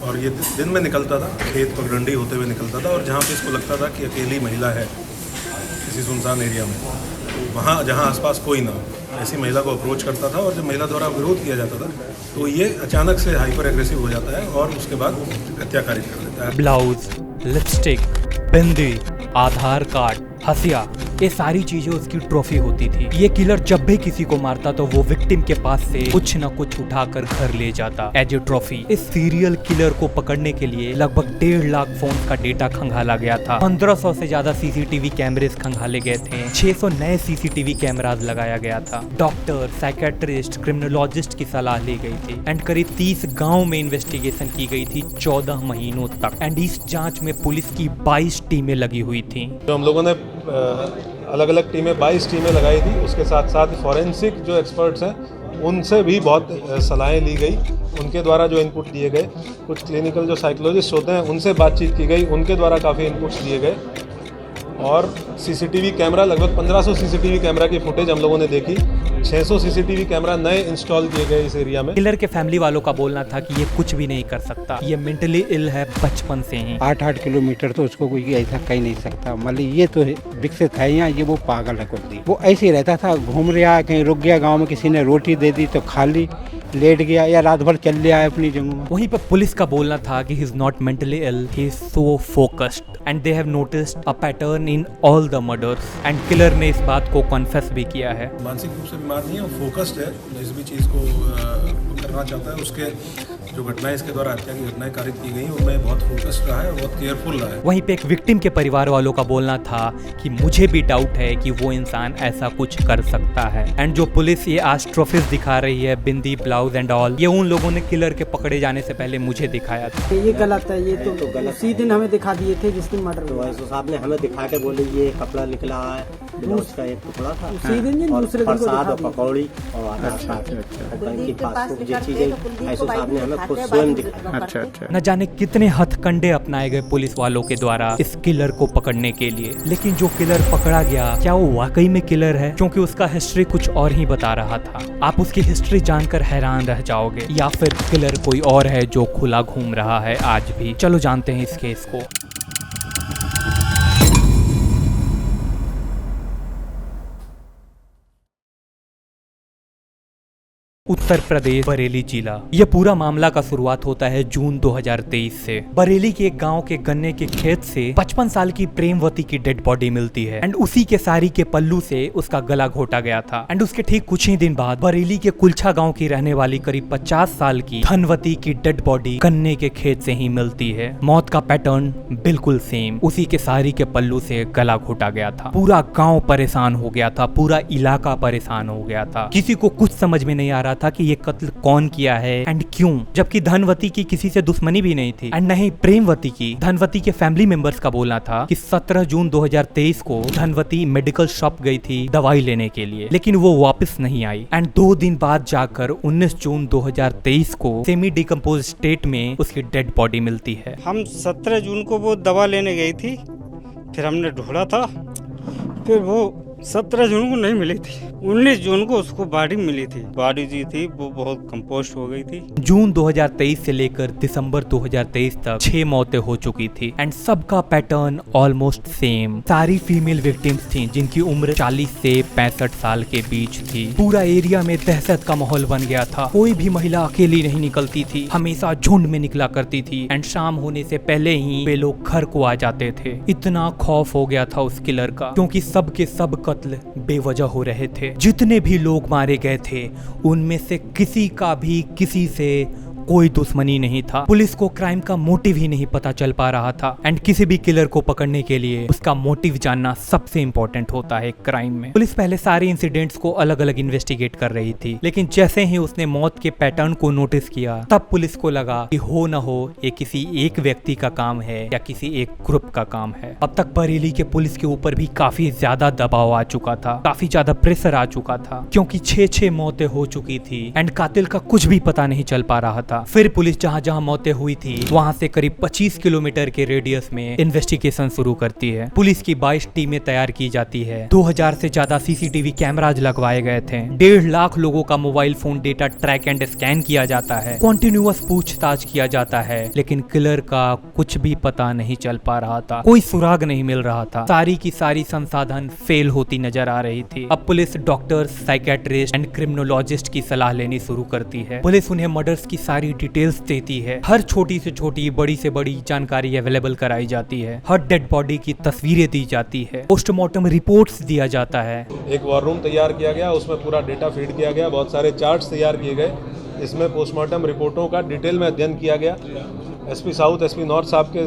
और ये दिन में निकलता था, खेत पगडंडी होते हुए निकलता था, और जहाँ पे इसको लगता था कि अकेली महिला है किसी सुनसान एरिया में, वहाँ जहाँ आसपास कोई ना हो, ऐसी महिला को अप्रोच करता था, और जब महिला द्वारा विरोध किया जाता था तो ये अचानक से हाइपर एग्रेसिव हो जाता है और उसके बाद हत्या कारित कर देता है। ब्लाउज, लिपस्टिक, बिंदी, आधार कार्ड, हसिया, ये सारी चीजें उसकी ट्रॉफी होती थी। ये किलर जब भी किसी को मारता तो वो विक्टिम के पास से कुछ न कुछ उठाकर घर ले जाता एज ए ट्रॉफी। इस सीरियल किलर को पकड़ने के लिए लगभग 1.5 लाख फोन का डेटा खंगाला गया था। 1500 से ज्यादा सीसीटीवी कैमरेज खंगाले गए थे। 600 नए सीसीटीवी कैमराज लगाया गया था। डॉक्टर, साइकेट्रिस्ट, क्रिमिनोलॉजिस्ट की सलाह ली गई थी एंड करीब 30 गाँव में इन्वेस्टिगेशन की गई थी 14 महीनों तक। एंड इस जाँच में पुलिस की 22 टीमें लगी हुई थी। जो हम लोगों ने अलग अलग टीमें 22 टीमें लगाई थी, उसके साथ साथ फॉरेंसिक जो एक्सपर्ट्स हैं उनसे भी बहुत सलाहें ली गई, उनके द्वारा जो इनपुट दिए गए, कुछ क्लिनिकल जो साइकोलॉजिस्ट होते हैं उनसे बातचीत की गई, उनके द्वारा काफ़ी इनपुट्स दिए गए, और सीसीटीवी कैमरा लगभग 1500 सीसीटीवी कैमरा की फुटेज हम लोगों ने देखी। 600 सीसीटीवी कैमरा नए इंस्टॉल किए गए इस एरिया में। किलर के फैमिली वालों का बोलना था कि ये कुछ भी नहीं कर सकता, ये मेंटली इल है बचपन से ही। 8-8 किलोमीटर तो उसको कोई ऐसा कह नहीं सकता, मतलब ये तो विकसित है यहाँ, ये वो पागल है कुछ। वो ऐसे ही रहता था, घूम रहा, कहीं रुक गया, गाँव में किसी ने रोटी दे दी तो खा ली, लेट गया या रात भर चल लिया है अपनी जगह में। वहीं पर पुलिस का बोलना था कि he is not mentally ill, he is so focused and they have noticed a pattern in all the murders. And killer ने इस बात को कन्फेस भी किया है। मानसिक रूप से बीमार नहीं है, फोकस्ड है, जिस भी चीज़ को करना चाहता है, उसके जो घटनाएं इसके द्वारा हत्या की घटनाएं कारित की गई उनमें बहुत फोकस्ड रहा है और बहुत केयरफुल रहा है। वहीं पे एक विक्टिम के परिवार वालों का बोलना था कि मुझे भी डाउट है कि वो इंसान ऐसा कुछ कर सकता है। एंड जो पुलिस ये आज ट्रॉफीज दिखा रही है, बिंदी, ब्लाउज एंड ऑल, ये उन लोगों ने किलर के पकड़े जाने से पहले मुझे दिखाया था। ये गलत है, ये तो गलत। उसी दिन हमें दिखा दिए थे जिस दिन मर्डर हुआ। तो साहब ने हमें दिखा के बोले ये कपड़ा निकला है, ब्लाउज का एक टुकड़ा था, उसी दिन ये दूसरे दिन को प्रसाद दिखा और पकौड़ी और आधार कार्ड, बैंक की पासबुक, ये चीजें ऐसो साहब ने हमें खुद स्वयं दिखाया। अच्छा। न जाने कितने हथकंडे अपनाए गए पुलिस वालों के द्वारा इस किलर को पकड़ने के लिए, लेकिन जो किलर पकड़ा गया क्या वो वाकई में किलर है? क्योंकि उसका हिस्ट्री कुछ और ही बता रहा था। आप उसकी हिस्ट्री जानकर हैरान रह जाओगे, या फिर किलर कोई और है जो खुला घूम रहा है आज भी। चलो जानते हैं इस केस को। उत्तर प्रदेश, बरेली जिला। यह पूरा मामला का शुरुआत होता है जून 2023 से। बरेली के एक गांव के गन्ने के खेत से 55 साल की प्रेमवती की डेड बॉडी मिलती है एंड उसी के साड़ी के पल्लू से उसका गला घोटा गया था। एंड उसके ठीक कुछ ही दिन बाद बरेली के कुलछा गांव की रहने वाली करीब 50 साल की धनवती की डेड बॉडी गन्ने के खेत से ही मिलती है। मौत का पैटर्न बिल्कुल सेम, उसी के साड़ी के पल्लू से गला घोटा गया था। पूरा गाँव परेशान हो गया था, पूरा इलाका परेशान हो गया था। किसी को कुछ समझ में नहीं आ रहा था कि ये कत्ल कौन किया है एंड क्यों, जबकि धनवती की किसी से दुश्मनी भी नहीं थी एंड नहीं प्रेमवती की। धनवती के फैमिली मेंबर्स का बोलना था कि 17 जून 2023 को धनवती मेडिकल शॉप गई थी दवाई लेने के लिए, लेकिन वो वापस नहीं आई एंड 2 दिन बाद जाकर 19 जून 2023 को सेमी डिकम्पोज स्टेट में उसकी डेड बॉडी मिलती है। हम 17 जून को वो दवा लेने गई थी, फिर हमने ढूंढा था, फिर वो 17 जून को नहीं मिली थी, 19 जून को उसको बॉडी मिली थी। बॉडी जी थी वो बहुत कंपोस्ट हो गई थी। जून 2023 से लेकर दिसंबर 2023 तक 6 मौतें हो चुकी थी एंड सबका पैटर्न ऑलमोस्ट सेम। सारी फीमेल विक्टिम्स थी जिनकी उम्र 40 से 65 साल के बीच थी। पूरा एरिया में दहशत का माहौल बन गया था। कोई भी महिला अकेली नहीं निकलती थी, हमेशा झुंड में निकला करती थी एंड शाम होने से पहले ही वे लोग घर को आ जाते थे। इतना खौफ हो गया था उस किलर का, क्योंकि सब के सब कत्ल बेवजह हो रहे थे। जितने भी लोग मारे गए थे उनमें से किसी का भी किसी से कोई दुश्मनी नहीं था। पुलिस को क्राइम का मोटिव ही नहीं पता चल पा रहा था एंड किसी भी किलर को पकड़ने के लिए उसका मोटिव जानना सबसे इम्पोर्टेंट होता है क्राइम में। पुलिस पहले सारे इंसिडेंट्स को अलग अलग इन्वेस्टिगेट कर रही थी, लेकिन जैसे ही उसने मौत के पैटर्न को नोटिस किया तब पुलिस को लगा कि हो न हो ये किसी एक व्यक्ति का काम है या किसी एक ग्रुप का काम है। अब तक बरेली के पुलिस के ऊपर भी काफी ज्यादा दबाव आ चुका था, काफी ज्यादा प्रेशर आ चुका था, क्योंकि 6 मौतें हो चुकी थी एंड कातिल का कुछ भी पता नहीं चल पा रहा था। था। फिर पुलिस जहां जहां मौतें हुई थी वहां से करीब 25 किलोमीटर के रेडियस में इन्वेस्टिगेशन शुरू करती है। पुलिस की 22 टीमें तैयार की जाती है। 2000 से ज्यादा सीसीटीवी कैमराज लगवाए गए थे। 1.5 लाख लोगों का mobile phone data track and scan किया जाता है। कॉन्टिन्यूअस पूछताछ किया जाता है, लेकिन किलर का कुछ भी पता नहीं चल पा रहा था। कोई सुराग नहीं मिल रहा था। सारी की सारी संसाधन फेल होती नजर आ रही थी। अब police doctors, psychiatrist and criminologist की सलाह लेनी शुरू करती है। पुलिस उन्हें मर्डर्स की सारी डिटेल्स देती है। हर छोटी से छोटी, बड़ी से बड़ी जानकारी अवेलेबल कराई जाती है। हर डेड बॉडी की तस्वीरें दी जाती है। पोस्टमार्टम रिपोर्ट्स दिया जाता है। एक वॉर रूम तैयार किया गया, उसमें पूरा डेटा फीड किया गया, बहुत सारे चार्ट्स तैयार किए गए। इसमें पोस्टमार्टम रिपोर्टों का डिटेल में अध्ययन किया गया। एसपी साउथ, एसपी नॉर्थ साहब के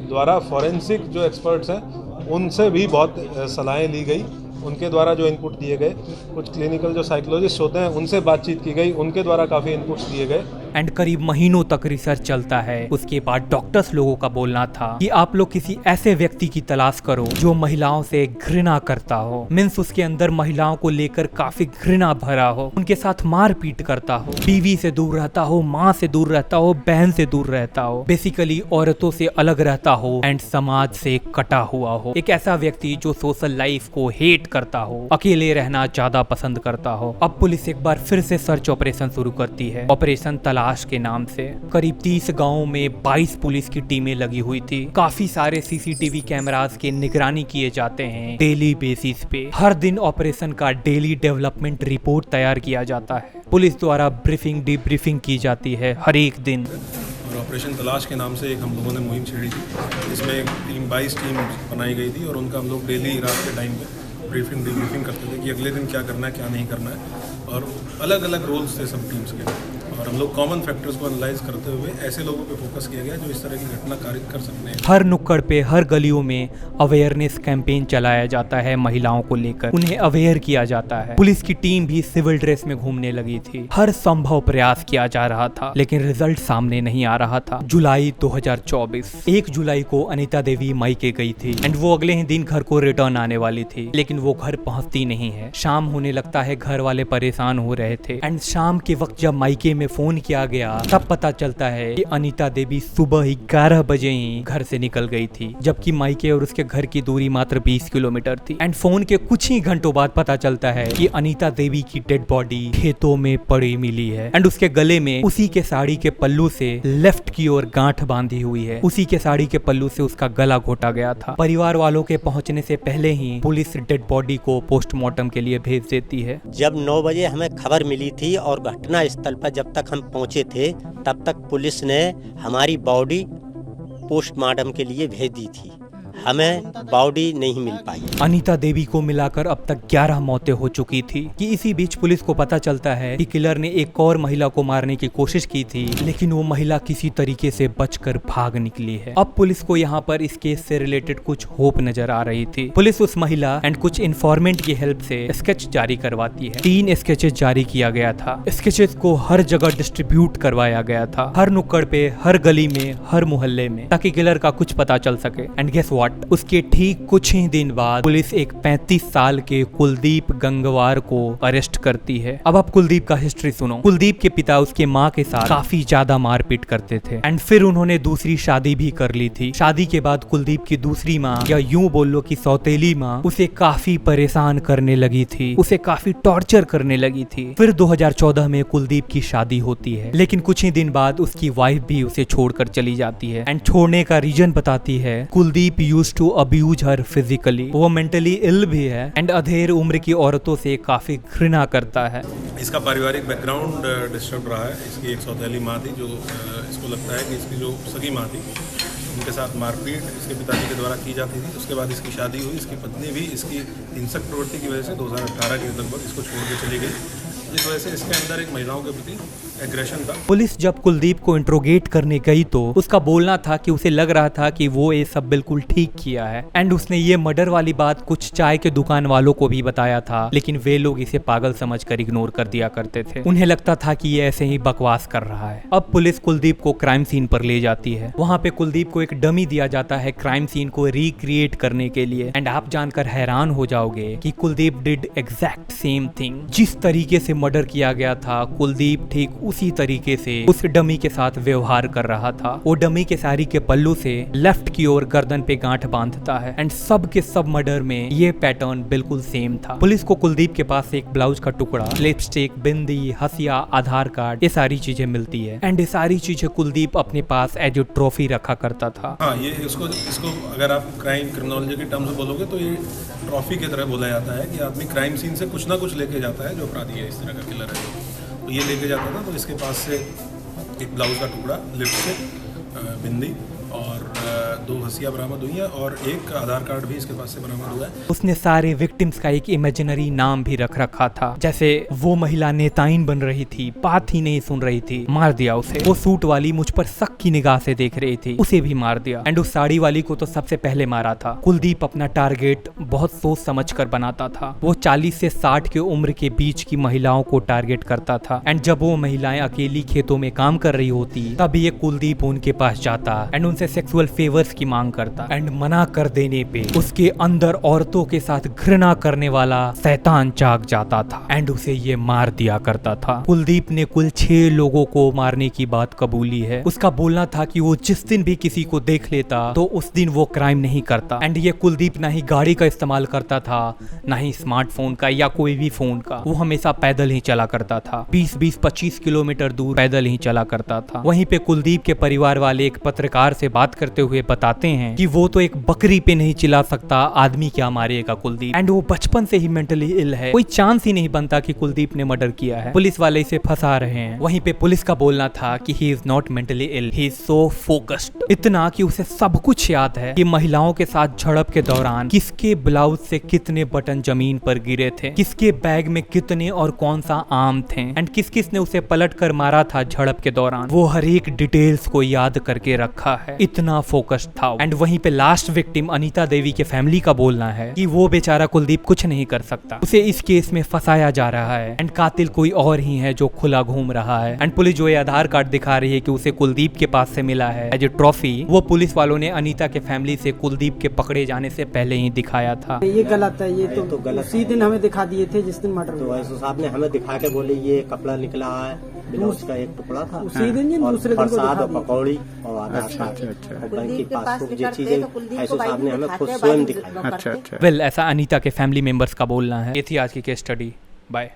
द्वारा फॉरेंसिक जो एक्सपर्ट्स हैं उनसे भी बहुत सलाहें ली गई। उनके द्वारा जो इनपुट दिए गए, कुछ क्लिनिकल जो साइकोलॉजिस्ट होते हैं उनसे बातचीत की गई, उनके द्वारा काफ़ी इनपुट्स दिए गए। एंड करीब महीनों तक रिसर्च चलता है। उसके बाद डॉक्टर्स लोगों का बोलना था कि आप लोग किसी ऐसे व्यक्ति की तलाश करो जो महिलाओं से घृणा करता हो। मीन्स उसके अंदर महिलाओं को लेकर काफी घृणा भरा हो, उनके साथ मारपीट करता हो, बीवी से दूर रहता हो, माँ से दूर रहता हो, बहन से दूर रहता हो, बेसिकली औरतों से अलग रहता हो एंड समाज से कटा हुआ हो। एक ऐसा व्यक्ति जो सोशल लाइफ को हेट करता हो, अकेले रहना ज्यादा पसंद करता हो। अब पुलिस एक बार फिर से सर्च ऑपरेशन शुरू करती है, ऑपरेशन तलाश के नाम से। करीब 30 गांवों में 22 पुलिस की टीमें लगी हुई थी। काफी सारे सीसीटीवी कैमरास की निगरानी किए जाते हैं डेली बेसिस पे। हर दिन ऑपरेशन का डेली डेवलपमेंट रिपोर्ट तैयार किया जाता है। पुलिस द्वारा ब्रीफिंग डीब्रीफिंग की जाती है हर एक दिन। और ऑपरेशन तलाश के नाम से एक हम लोगों ने मुहिम छेड़ी थी। इसमें एक 22 टीम बनाई गई थी और उनका हम लोग डेली रात के टाइम पे ब्रीफिंग डीब्रीफिंग करते थे कि अगले दिन क्या करना है, क्या नहीं करना है। और अलग अलग रोल्स थे सब टीम्स के, और हम लोग कॉमन फैक्टर्स को एनालाइज करते हुए ऐसे लोगों पे फोकस किया गया जो इस तरह की घटना कारित कर सकते हैं। हर नुक्कड़ पे, हर गलियों में अवेयरनेस कैंपेन चलाया जाता है महिलाओं को लेकर। उन्हें अवेयर किया जाता है। पुलिस की टीम भी सिविल ड्रेस में घूमने लगी थी। हर संभव प्रयास किया जा रहा था, लेकिन रिजल्ट सामने नहीं आ रहा था। जुलाई 2024, 1 जुलाई को अनीता देवी मायके गई थी एंड वो अगले ही दिन घर को रिटर्न आने वाली थी, लेकिन वो घर पहुंचती नहीं है। शाम होने लगता है, घर वाले परेशान हो रहे थे एंड शाम के वक्त जब मायके में फोन किया गया तब पता चलता है कि अनीता देवी सुबह 11 बजे ही घर से निकल गई थी, जबकि मायके और उसके घर की दूरी मात्र 20 किलोमीटर थी। एंड फोन के कुछ ही घंटों बाद पता चलता है कि अनीता देवी की डेड बॉडी खेतों में पड़ी मिली है एंड उसके गले में उसी के साड़ी के पल्लू से लेफ्ट की ओर गांठ बांधी हुई है। उसी के साड़ी के पल्लू से उसका गला घोटा गया था। परिवार वालों के पहुंचने से पहले ही पुलिस डेड बॉडी को पोस्टमार्टम के लिए भेज देती है। जब 9 बजे हमें खबर मिली थी और घटना स्थल पर जब तक हम पहुंचे थे तब तक पुलिस ने हमारी बॉडी पोस्टमार्टम के लिए भेज दी थी। हमें बॉडी नहीं मिल पाई। अनीता देवी को मिलाकर अब तक 11 मौतें हो चुकी थी कि इसी बीच पुलिस को पता चलता है कि किलर ने एक और महिला को मारने की कोशिश की थी, लेकिन वो महिला किसी तरीके से बचकर भाग निकली है। अब पुलिस को यहाँ पर इस केस से रिलेटेड कुछ होप नजर आ रही थी। पुलिस उस महिला एंड कुछ इन्फॉर्मेंट की हेल्प से स्केच जारी करवाती है। 3 स्केचेस जारी किया गया था। स्केचेस को हर जगह डिस्ट्रीब्यूट करवाया गया था, हर नुक्कड़ पे, हर गली में, हर मोहल्ले में, ताकि किलर का कुछ पता चल सके। एंड गेस व्हाट, उसके ठीक कुछ ही दिन बाद पुलिस एक 35 साल के कुलदीप गंगवार को अरेस्ट करती है। अब आप कुलदीप का हिस्ट्री सुनो। कुलदीप के पिता उसके माँ के साथ काफी ज्यादा मारपीट करते थे एंड फिर उन्होंने दूसरी शादी भी कर ली थी। शादी के बाद कुलदीप की दूसरी माँ, या यूं बोल लो कि सौतेली माँ, उसे काफी परेशान करने लगी थी, उसे काफी टॉर्चर करने लगी थी। फिर 2014 में कुलदीप की शादी होती है, लेकिन कुछ ही दिन बाद उसकी वाइफ भी उसे छोड़कर चली जाती है एंड छोड़ने का रीजन बताती है Kuldeep used to abuse her physically. वो मेंटली इल भी है एंड अधेड़ उम्र की औरतों से काफी घृणा करता है। इसका पारिवारिक बैकग्राउंड डिस्टर्ब रहा है। इसकी एक सौतेली माँ थी जो इसको लगता है कि इसकी जो सगी माँ थी उनके साथ मारपीट इसके पिताजी के द्वारा की जाती थी। उसके बाद इसकी शादी हुई। इसकी पत्नी भी इसकी हिंसक प्रवृत्ति की वजह से 2018 के लगभग इसको छोड़ के चली गई, जिस वजह से इसके अंदर एक महिलाओं के प्रति एग्रेशन था। पुलिस जब कुलदीप को इंट्रोगेट करने गई तो उसका बोलना था कि उसे लग रहा था कि वो ये सब बिल्कुल ठीक किया है एंड उसने ये मर्डर वाली बात कुछ चाय के दुकान वालों को भी बताया था, लेकिन वे लोग इसे पागल समझकर इग्नोर कर दिया करते थे। उन्हें लगता था कि ये ऐसे ही बकवास कर रहा है। अब पुलिस कुलदीप को क्राइम सीन पर ले जाती है। वहाँ पे कुलदीप को एक डमी दिया जाता है क्राइम सीन को रिक्रिएट करने के लिए एंड आप जानकर हैरान हो जाओगे कि Kuldeep did exact same thing. जिस तरीके से मर्डर किया गया था कुलदीप ठीक उसी तरीके से उस डमी के साथ व्यवहार कर रहा था। वो डमी के साड़ी के पल्लू से लेफ्ट की ओर गर्दन पे गांठ बांधता है एंड सब के सब मर्डर में ये पैटर्न बिल्कुल सेम था। पुलिस को कुलदीप के पास एक ब्लाउज का टुकड़ा, लिपस्टिक, बिंदी, हसिया, आधार कार्ड, ये सारी चीजें मिलती है एंड ये सारी चीजें कुलदीप अपने पास एज ए ट्रॉफी रखा करता था। हाँ, ये इसको अगर आप क्राइम क्रिमिनोलॉजी के टर्म्स में बोलोगे तो ये ट्रॉफी की तरह बोला जाता है कि आदमी क्राइम सीन से कुछ ना कुछ लेके जाता है। जो अपराधी है, इस तरह का किलर है, तो ये लेके जाता था। तो इसके पास से एक ब्लाउज का टुकड़ा, लिपस्टिक, बिंदी और 2 हंसियाँ बरामद हुई हैं और एक आधार कार्ड भी इसके पास से बरामद हुआ है। उसने सारे विक्टिम्स का एक इमेजिनरी नाम भी रख रखा था, जैसे वो महिला नेताइन बन रही थी, बात ही नहीं सुन रही थी, मार दिया उसे। वो सूट वाली मुझ पर शक की निगाह से देख रही थी, उसे भी मार दिया। एंड उस साड़ी वाली को तो सबसे पहले मारा था। कुलदीप अपना टारगेट बहुत सोच समझ कर बनाता था। वो 40 से 60 के उम्र के बीच की महिलाओं को टारगेट करता था एंड जब वो महिलाएं अकेली खेतों में काम कर रही होती तब ये कुलदीप उनके पास जाता एंड उनसे सेक्सुअल फेवर्स की मांग करता एंड मना कर देने पे उसके अंदर औरतों के साथ घृणा करने वाला शैतान जाग जाता था एंड उसे ये मार दिया करता था। कुलदीप ने कुल 6 लोगों को मारने की बात कबूली है। उसका बोलना था कि वो जिस दिन भी किसी को देख लेता तो उस दिन वो क्राइम नहीं करता एंड ये कुलदीप ना ही गाड़ी का इस्तेमाल करता था, ना ही स्मार्टफोन का या कोई भी फोन का। वो हमेशा पैदल ही चला करता था, 20-25 किलोमीटर दूर पैदल ही चला करता था। वहीं पे कुलदीप के परिवार वाले एक पत्रकार से बात करते हुए बताते हैं कि वो तो एक बकरी पे नहीं चिल्ला सकता, आदमी क्या मारेगा कुलदीप। एंड वो बचपन से ही मेंटली इल है, कोई चांस ही नहीं बनता कि कुलदीप ने मर्डर किया है। पुलिस वाले इसे फंसा रहे हैं। वहीं पे पुलिस का बोलना था कि he is not mentally ill, he is so focused, इतना कि उसे सब कुछ याद है कि महिलाओं के साथ झड़प के दौरान किसके ब्लाउज से कितने बटन जमीन पर गिरे थे, किसके बैग में कितने और कौन सा आम थे एंड किस किस ने उसे पलट कर मारा था झड़प के दौरान। वो हर एक डिटेल्स को याद करके रखा है, इतना फोकस्ड था। एंड वहीं पे लास्ट विक्टिम अनीता देवी के फैमिली का बोलना है कि वो बेचारा कुलदीप कुछ नहीं कर सकता, उसे इस केस में फंसाया जा रहा है एंड कातिल कोई और ही है जो खुला घूम रहा है। एंड पुलिस जो ये आधार कार्ड दिखा रही है कि उसे कुलदीप के पास से मिला है एज ए ट्रॉफी, वो पुलिस वालों ने अनीता के फैमिली से कुलदीप के पकड़े जाने से पहले ही दिखाया था। ये गलत है, ये तो गलत उसी दिन हमें दिखा दिए थे जिस दिन मर्डर तो हुआ। एसओ साहब ने हमें दिखा के बोले ये कपड़ा निकला है, ब्लाउज का एक टुकड़ा था, उसी दिन या और दूसरे दिन को प्रसाद दिखा और दिया। पकौड़ी और आधार कार्ड और बैंक की पासबुक, ये चीजें एसओ साहब ने हमें खुद दिखाते स्वयं हैं, दिखाई। वेल ऐसा अनीता के फैमिली मेंबर्स का बोलना है। ये थी आज की केस स्टडी। बाय।